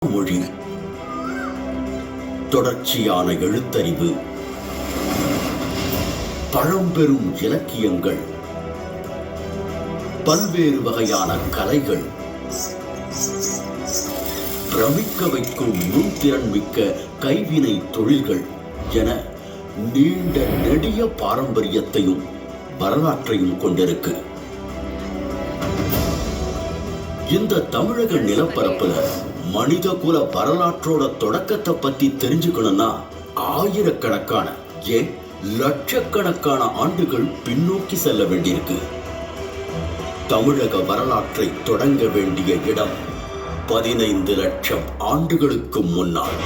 மொழி, தொடர்ச்சியான எழுத்தறிவு, பழம்பெரும் இலக்கியங்கள், பல்வேறு வகையான கலைகள், பிரமிக்க வைக்கும் நுண்திறன் மிக்க கைவினை தொழில்கள் என நீண்ட நெடிய பாரம்பரியத்தையும் வரலாற்றையும் கொண்டிருக்கு. இந்த தமிழக நிலப்பரப்புல மனித குல வரலாற்றோட தொடக்கத்தை பத்தி தெரிஞ்சுக்கணும்னா ஆயிரக்கணக்கான ஏன் லட்சக்கணக்கான ஆண்டுகள் பின்னோக்கி செல்ல வேண்டியிருக்கு. தமிழக வரலாற்றை தொடங்க வேண்டிய இடம் 15 லட்சம் ஆண்டுகளுக்கு முன்னால்.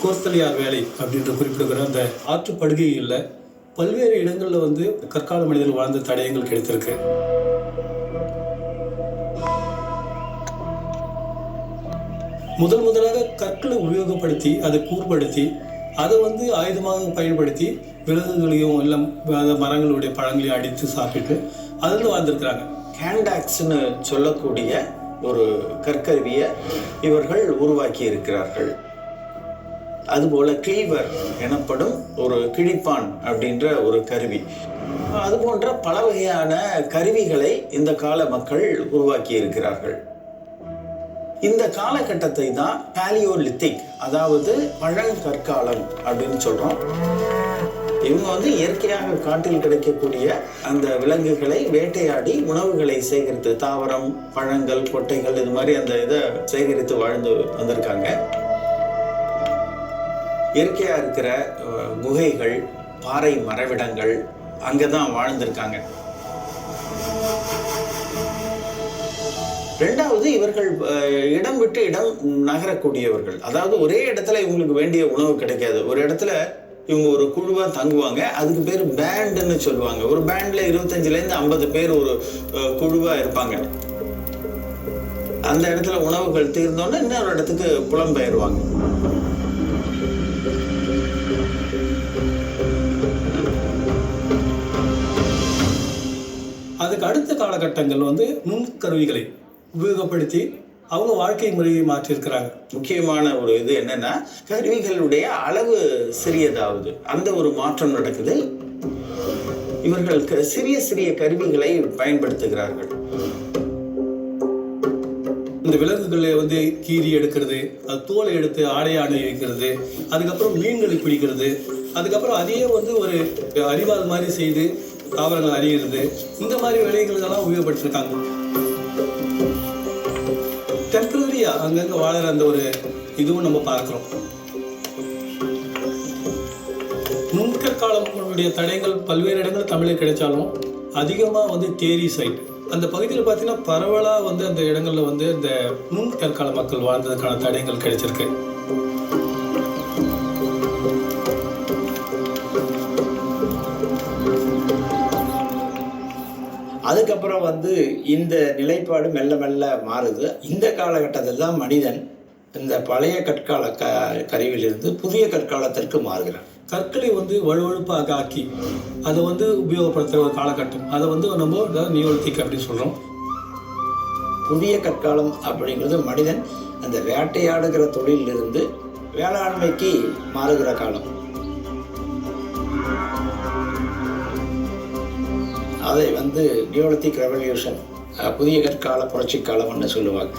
கோஸ்தலியார் வேலை அப்படின்ற குறிப்பிடுகிற அந்த ஆற்றுப்படுகையில் பல்வேறு இடங்களில் கற்கால மனிதர்கள் வாழ்ந்த தடயங்கள் கிடைத்திருக்கு. முதலாக கற்களை உபயோகப்படுத்தி அதை கூர்படுத்தி அதை ஆயுதமாக பயன்படுத்தி விலங்குகளையும் எல்லாம் மரங்களுடைய பழங்களையும் அடித்து சாப்பிட்டு அதில் வாழ்ந்திருக்கிறாங்க. ஹேண்டாக்ஸ்னு சொல்லக்கூடிய ஒரு கற்கருவியை இவர்கள் உருவாக்கி இருக்கிறார்கள். அதுபோல கிளீவர் எனப்படும் ஒரு கிழிப்பான் அப்படின்ற ஒரு கருவி, அது போன்ற பல வகையான கருவிகளை இந்த கால மக்கள் உருவாக்கி இருக்கிறார்கள். இந்த காலகட்டத்தை தான் பாலியோலித்திக், அதாவது பழங்கற்காலம் அப்படின்னு சொல்றோம். இவங்க இயற்கையாக காட்டில் கிடைக்கக்கூடிய அந்த விலங்குகளை வேட்டையாடி உணவுகளை சேகரித்து, தாவரம், பழங்கள், கொட்டைகள், இது மாதிரி அந்த இதை சேகரித்து வாழ்ந்து வந்திருக்காங்க. இயற்கையா இருக்கிற குகைகள், பாறை மறைவிடங்கள், அங்கதான் வாழ்ந்திருக்காங்க. ரெண்டாவது, இவர்கள் இடம் விட்டு இடம் நகரக்கூடியவர்கள். அதாவது ஒரே இடத்துல இவங்களுக்கு வேண்டிய உணவு கிடைக்காது. ஒரு இடத்துல இவங்க ஒரு குழுவா தங்குவாங்க. அதுக்கு பேர் பேண்டுன்னு சொல்லுவாங்க. ஒரு பேண்ட்ல 25 to 50 பேர் ஒரு குழுவா இருப்பாங்க. அந்த இடத்துல உணவுகள் தீர்ந்தோன்னு இன்னொரு இடத்துக்கு புலம்பெயர்வாங்க. அதுக்கு அடுத்த காலகட்டங்கள் நுண்கருவிகளை உபயோகப்படுத்தி அவங்க வாழ்க்கை முறையை மாற்றியிருக்கிறாங்க. முக்கியமான ஒரு இது என்னன்னா, கருவிகளுடைய அளவு சிறியதாவது அந்த ஒரு மாற்றம் நடக்குது. இவர்கள் சிறிய சிறிய கருவிகளை பயன்படுத்துகிறார்கள். இந்த விலங்குகளை கீறி எடுக்கிறது, அது தோலை எடுத்து ஆடை வைக்கிறது, அதுக்கப்புறம் மீன்களை பிடிக்கிறது, அதுக்கப்புறம் அதையே ஒரு அறிவாள் மாதிரி செய்து தாவரங்கள் அறிகிறது, இந்த மாதிரி வேலைகளெல்லாம் உபயோகப்படுத்திருக்காங்க. டெம்பரரியா அங்கங்க வாழற அந்த ஒரு இதுவும் நம்ம பார்க்கிறோம். நுண்கற்காலங்களுடைய தடயங்கள் பல்வேறு இடங்கள் தமிழில் கிடைச்சாலும் அதிகமாக தேரி சைட் அந்த பகுதியில் பார்த்தீங்கன்னா பரவலாக அந்த இடங்கள்ல இந்த நுண்கற்கால மக்கள் வாழ்ந்ததுக்கான தடயங்கள் கிடைச்சிருக்கு. அதுக்கப்புறம் இந்த நிலைப்பாடு மெல்ல மெல்ல மாறுது. இந்த காலகட்டத்தில் தான் மனிதன் இந்த பழைய கற்கால கருவியிலிருந்து புதிய கற்காலத்திற்கு மாறுகிறான். கற்களை வலுவழுப்பாக ஆக்கி அதை உபயோகப்படுத்துகிற ஒரு காலகட்டம், அதை நம்ம நியோலித்திக் அப்படின்னு சொல்கிறோம். புதிய கற்காலம் அப்படிங்கிறது மனிதன் அந்த வேட்டையாடுகிற தொழிலிருந்து வேளாண்மைக்கு மாறுகிற காலம். அதை நியோலித்திக் ரெவல்யூஷன், புதிய கற்கால புரட்சி காலம்னு சொல்லுவாங்க.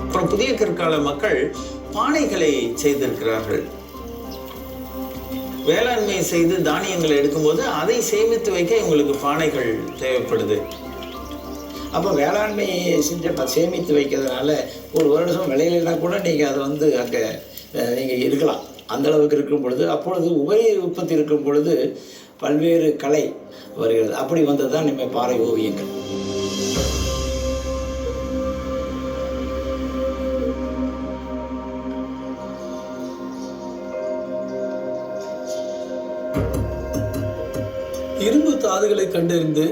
அப்புறம் புதிய கற்கால மக்கள் பானைகளை செய்திருக்கிறார்கள். வேளாண்மை செய்து தானியங்களை எடுக்கும்போது அதை சேமித்து வைக்க இவங்களுக்கு பானைகள் தேவைப்படுது. அப்போ வேளாண்மை சேமித்து வைக்கிறதுனால ஒரு வருடம் விளையிலனா கூட நீங்கள் அதை அங்கே நீங்கள் இருக்கலாம். அந்த அளவுக்கு இருக்கும் பொழுது, அப்பொழுது உபரி உற்பத்தி இருக்கும் பொழுது பல்வேறு கலை வருகிறது. அப்படி வந்தது தான் நம்ம பாறை ஓவியங்கள். இரும்பு தாதுகளை கண்டறிந்து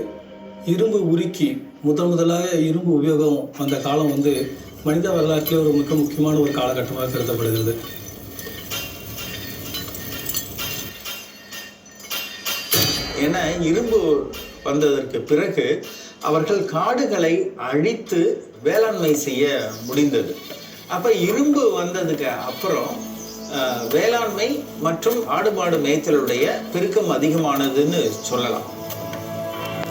இரும்பு உருக்கி முதலாக இரும்பு உபயோகம் அந்த காலம் வந்து மனித வரலாற்றிலே ஒரு மிக முக்கியமான ஒரு காலகட்டமாக கருதப்படுகிறது. ஏன்னா இரும்பு வந்ததற்கு பிறகு அவர்கள் காடுகளை அழித்து வேளாண்மை செய்ய முடிந்தது. அப்போ இரும்பு வந்ததுக்கு அப்புறம் வேளாண்மை மற்றும் ஆடு மாடு மேய்த்தலுடைய பெருக்கம் அதிகமானதுன்னு சொல்லலாம்.